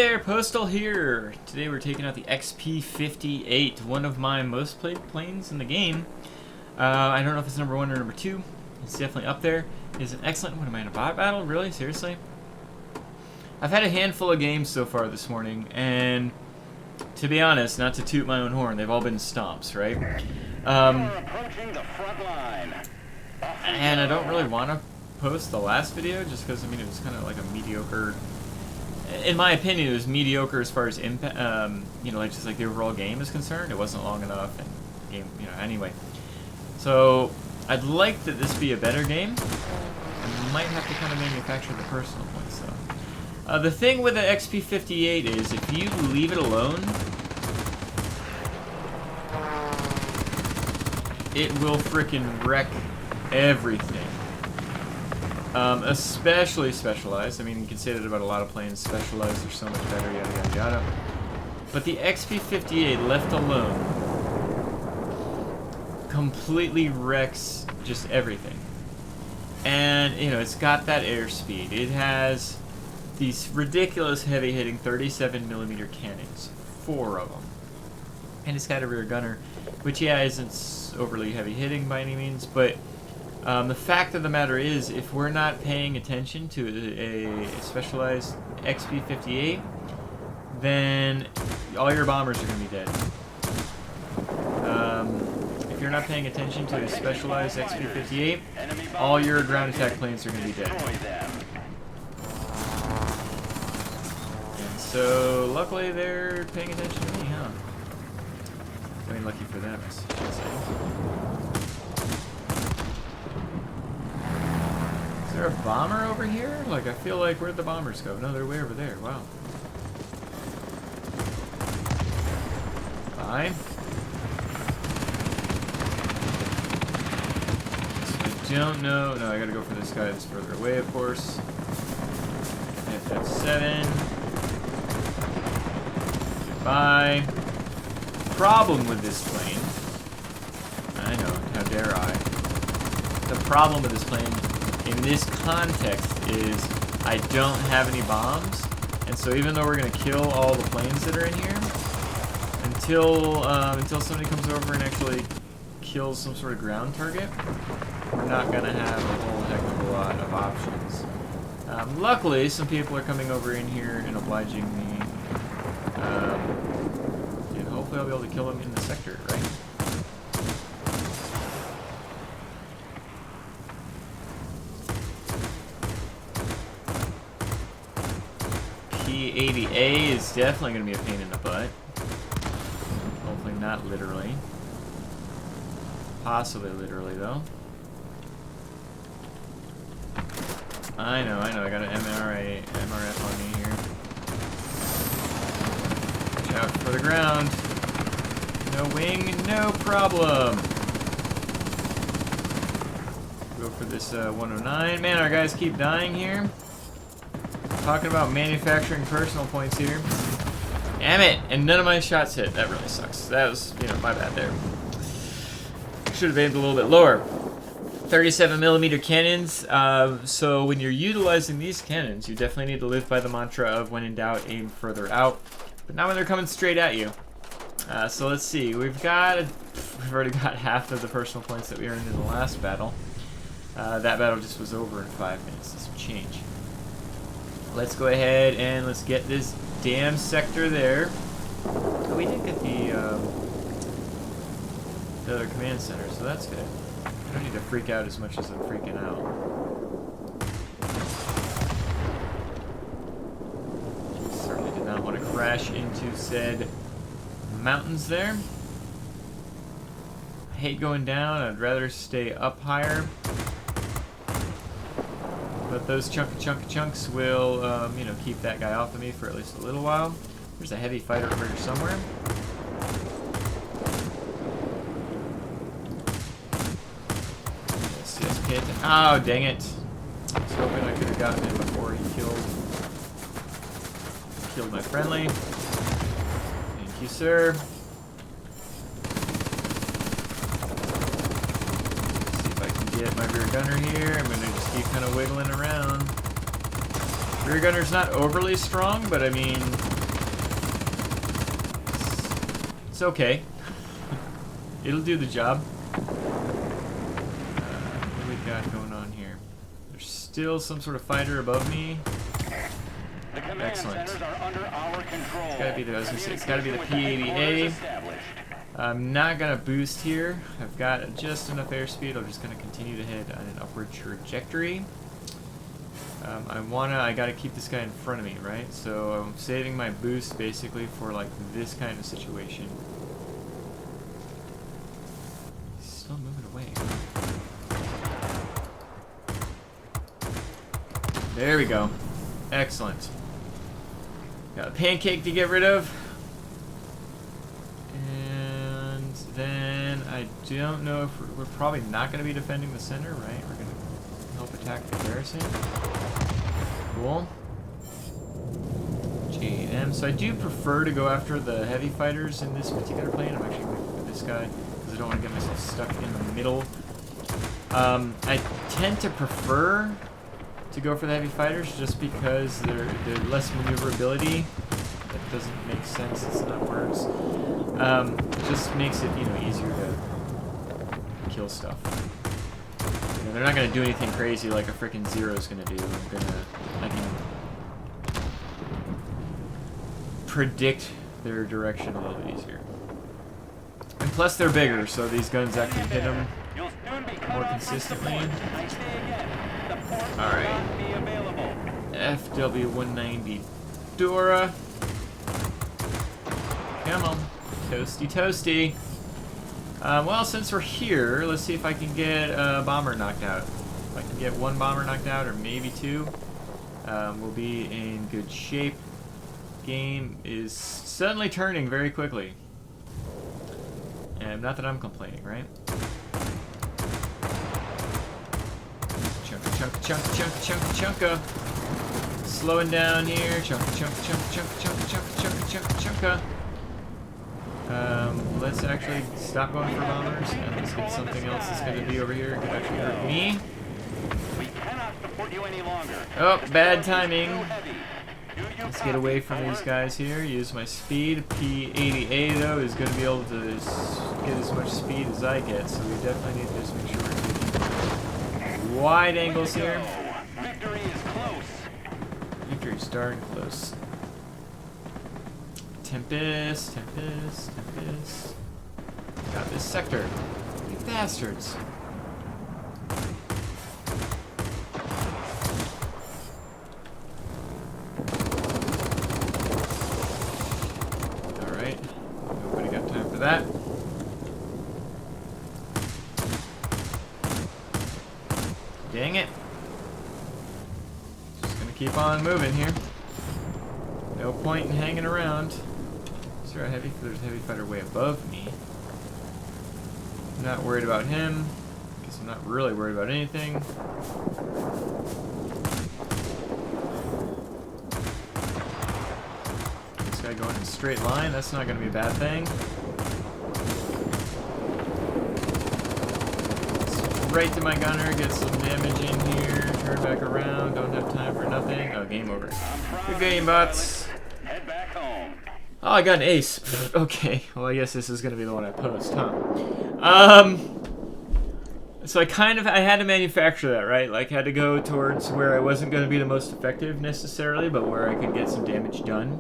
there, Postal here. Today we're taking out the XP-58, one of my most played planes in the game. I don't know if it's number 1 or number 2. It's definitely up there. It's an excellent... What am I in a bot battle? Really? Seriously? I've had a handful of games so far this morning, and to be honest, not to toot my own horn, they've all been stomps, right? And I don't really want to post the last video just because, I mean, it was kind of like a mediocre... In my opinion, it was mediocre as far as impact, you know, like just like the overall game is concerned. It wasn't long enough, and game, you know, anyway. So I'd like that this be a better game. I might have to kind of manufacture the personal points though. The thing with the XP-58 is if you leave it alone, it will frickin' wreck everything. Especially specialized. I mean, you can say that about a lot of planes. Specialized are so much better, yada yada yada. But the XP-58 left alone completely wrecks just everything. And, you know, it's got that airspeed. It has these ridiculous heavy-hitting 37mm cannons. 4 of them. And it's got a rear gunner, which, yeah, isn't overly heavy-hitting by any means, but the fact of the matter is, if we're not paying attention to a specialized XP-58, then all your bombers are going to be dead. If you're not paying attention to a specialized XP-58, all your ground attack planes are going to be dead. And so, luckily, they're paying attention to me, huh? I mean, lucky for them, I should say. Is there a bomber over here? Like, I feel like, where'd the bombers go? No, they're way over there. Wow. Fine. So I don't know. No, I gotta go for this guy that's further away, of course. FF7. Goodbye. Problem with this plane. I know, how dare I. The problem with this plane in this context is I don't have any bombs, and so even though we're gonna kill all the planes that are in here, until somebody comes over and actually kills some sort of ground target, we're not gonna have a whole heck of a lot of options. Luckily, some people are coming over in here and obliging me, and hopefully I'll be able to kill them in the sector, right? P-80A is definitely going to be a pain in the butt. Hopefully not literally. Possibly literally, though. I know. I got an MRF on me here. Watch out for the ground. No wing, no problem. Go for this 109. Man, our guys keep dying here. Talking about manufacturing personal points here. Damn it! And none of my shots hit. That really sucks. That was, you know, my bad there. Should have aimed a little bit lower. 37mm cannons. So when you're utilizing these cannons, you definitely need to live by the mantra of when in doubt, aim further out. But not when they're coming straight at you. So let's see. We've already got half of the personal points that we earned in the last battle. That battle just was over in 5 minutes. Some change. Let's go ahead and let's get this damn sector there. Oh, we did get the other command center, so that's good. I don't need to freak out as much as I'm freaking out. Certainly did not want to crash into said mountains there. I hate going down. I'd rather stay up higher. But those chunks will, you know, keep that guy off of me for at least a little while. There's a heavy fighter over here somewhere. CS kit. Oh, dang it. I was hoping I could have gotten him before he killed my friendly. Thank you, sir. Get my rear gunner here. I'm going to just keep kind of wiggling around. Rear gunner's not overly strong, but I mean, It's okay. It'll do the job. What do we got going on here? There's still some sort of fighter above me. Excellent. It's gotta be the, I was gonna say, it's gotta be the P-58. I'm not gonna boost here. I've got just enough airspeed. I'm just gonna continue to head on an upward trajectory. I gotta keep this guy in front of me, right? So I'm saving my boost basically for like this kind of situation. He's still moving away. There we go. Excellent. Got a pancake to get rid of. And then I don't know if we're probably not going to be defending the center, right? We're going to help attack the garrison. Cool. G8M. So I do prefer to go after the heavy fighters in this particular plane. I'm actually going to go for this guy because I don't want to get myself stuck in the middle. I tend to prefer to go for the heavy fighters just because they're less maneuverability. That doesn't make sense. It's not words. It just makes it, you know, easier to kill stuff. You know, they're not gonna do anything crazy like a freaking Zero's gonna do. I can predict their direction a little easier. And plus they're bigger, so these guns actually hit them more consistently. Alright. FW-190 Dora. Come on. Toasty, toasty. Well, since we're here, let's see if I can get a bomber knocked out. If I can get one bomber knocked out, or maybe two, we'll be in good shape. Game is suddenly turning very quickly. And not that I'm complaining, right? Chunka, chunka, chunka, chunka, chunka, chunka. Slowing down here. Chunka, chunka, chunka, chunka, chunka, chunka, chunka, chunka, chunka. Let's actually stop going for bombers and let's get something else that's going to be over here. It could actually hurt me. We cannot support you any longer. Oh, bad timing. Let's get away from these guys here. Use my speed. P-88 though is going to be able to get as much speed as I get, so we definitely need to just make sure we're getting wide angles here. Victory is close. Victory's darn close. Tempest, Tempest, Tempest. Got this sector. You bastards. Alright. Nobody got time for that. Dang it. Just gonna keep on moving here. No point in hanging around. Is there a heavy? There's a heavy fighter way above me. I'm not worried about him. Guess I'm not really worried about anything. This guy going in a straight line. That's not going to be a bad thing. Right to my gunner, get some damage in here, turn back around, don't have time for nothing. Oh, game over. Good game, bots. Head back home. Oh, I got an ace. Okay, well I guess this is going to be the one I post, huh? So I had to manufacture that, right? Like, had to go towards where I wasn't going to be the most effective necessarily, but where I could get some damage done.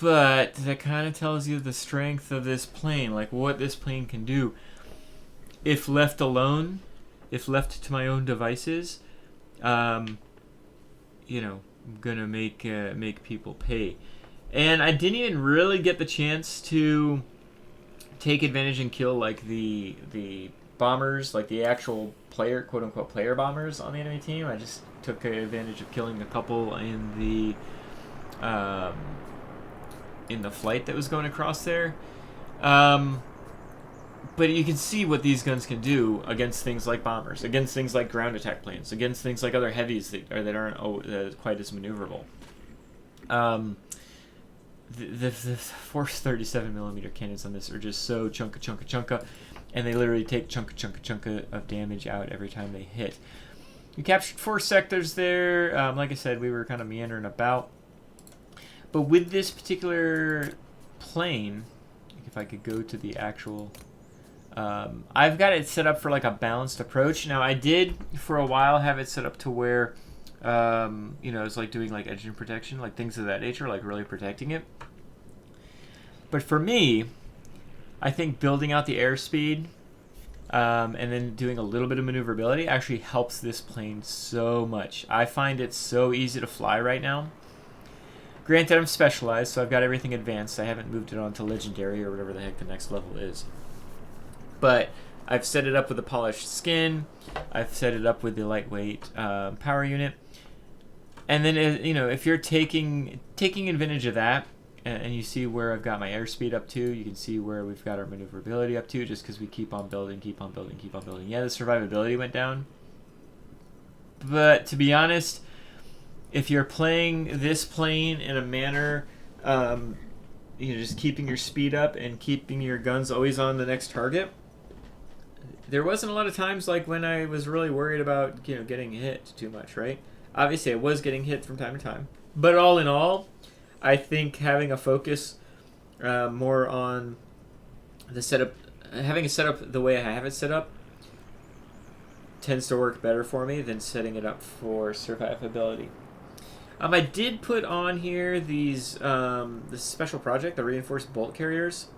But that kind of tells you the strength of this plane, like what this plane can do. If left alone, if left to my own devices, you know, I'm gonna make people pay. And I didn't even really get the chance to take advantage and kill like the bombers, like the actual player, quote unquote player bombers on the enemy team. I just took advantage of killing a couple in the flight that was going across there. But you can see what these guns can do against things like bombers, against things like ground attack planes, against things like other heavies that aren't quite as maneuverable. The Force 37mm cannons on this are just so chunka, and they literally take chunka of damage out every time they hit. We captured 4 sectors there. Like I said, we were kind of meandering about. But with this particular plane, if I could go to the actual... I've got it set up for like a balanced approach. Now, I did, for a while, have it set up to where, you know, it's like doing like engine protection, like things of that nature, like really protecting it. But for me, I think building out the airspeed and then doing a little bit of maneuverability actually helps this plane so much. I find it so easy to fly right now. Granted, I'm specialized, so I've got everything advanced. I haven't moved it on to legendary or whatever the heck the next level is. But I've set it up with a polished skin. I've set it up with the lightweight power unit. And then, you know, if you're taking advantage of that, and you see where I've got my airspeed up to, you can see where we've got our maneuverability up to, just because we keep on building, keep on building, keep on building. Yeah, the survivability went down. But to be honest, if you're playing this plane in a manner, you know, just keeping your speed up and keeping your guns always on the next target, there wasn't a lot of times like when I was really worried about, you know, getting hit too much, right? Obviously, I was getting hit from time to time. But all in all, I think having a focus more on the setup, having it set up the way I have it set up, tends to work better for me than setting it up for survivability. I did put on here these this special project, the reinforced bolt carriers.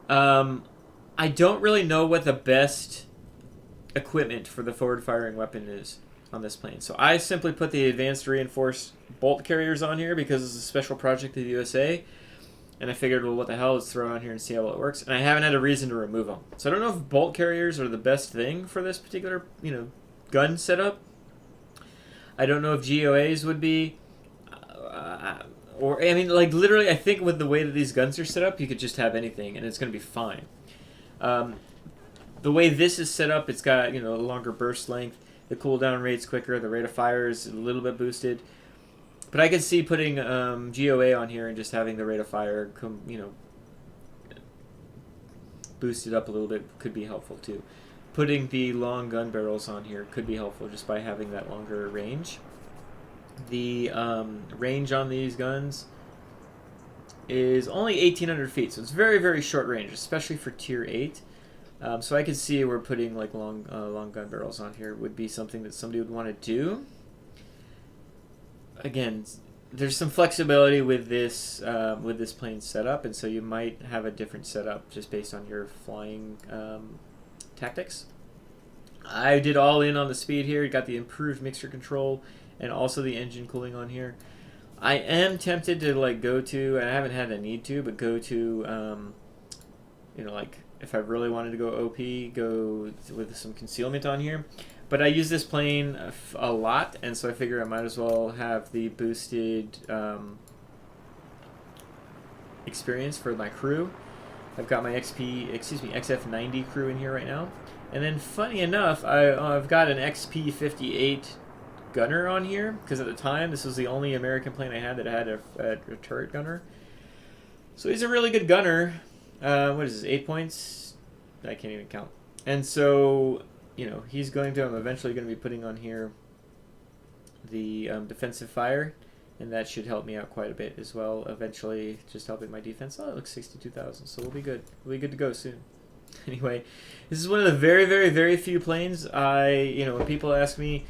I don't really know what the best equipment for the forward-firing weapon is on this plane. So I simply put the advanced reinforced bolt carriers on here because it's a special project of the USA. And I figured, well, what the hell, let's throw it on here and see how well it works. And I haven't had a reason to remove them. So I don't know if bolt carriers are the best thing for this particular, you know, gun setup. I don't know if GOAs would be. Or, I mean, like, literally, I think with the way that these guns are set up, you could just have anything, and it's going to be fine. The way this is set up, it's got, you know, a longer burst length. The cooldown rate's quicker. The rate of fire is a little bit boosted. But I could see putting GOA on here and just having the rate of fire, you know, boosted up a little bit could be helpful too. Putting the long gun barrels on here could be helpful just by having that longer range. The range on these guns is only 1,800 feet, so it's very, very short range, especially for Tier 8. So I could see where putting like long gun barrels on here would be something that somebody would want to do. Again, there's some flexibility with this plane setup, and so you might have a different setup just based on your flying tactics. I did all in on the speed here. Got the improved mixture control and also the engine cooling on here. I am tempted to like go to, and I haven't had a need to, but go to, you know, like if I really wanted to go OP, go with some concealment on here. But I use this plane a lot, and so I figure I might as well have the boosted experience for my crew. I've got my XF-90 crew in here right now. And then, funny enough, I've got an XP-58 gunner on here, because at the time, this was the only American plane I had that had a turret gunner. So he's a really good gunner. What is this, 8 points? I can't even count. And so, you know, I'm eventually going to be putting on here the defensive fire, and that should help me out quite a bit as well, eventually just helping my defense. Oh, it looks 62,000, so we'll be good. We'll be good to go soon. Anyway, this is one of the very, very, very few planes you know, when people ask me,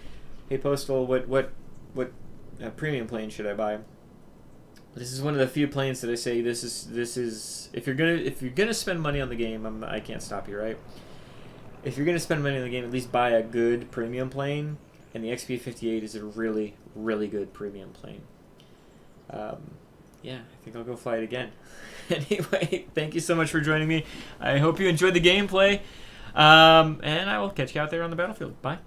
hey, Postal, what premium plane should I buy? This is one of the few planes that I say this is if you're gonna spend money on the game, I can't stop you, right? If you're gonna spend money on the game, at least buy a good premium plane, and the XP-58 is a really, really good premium plane. Yeah, I think I'll go fly it again. Anyway, thank you so much for joining me. I hope you enjoyed the gameplay, and I will catch you out there on the battlefield. Bye.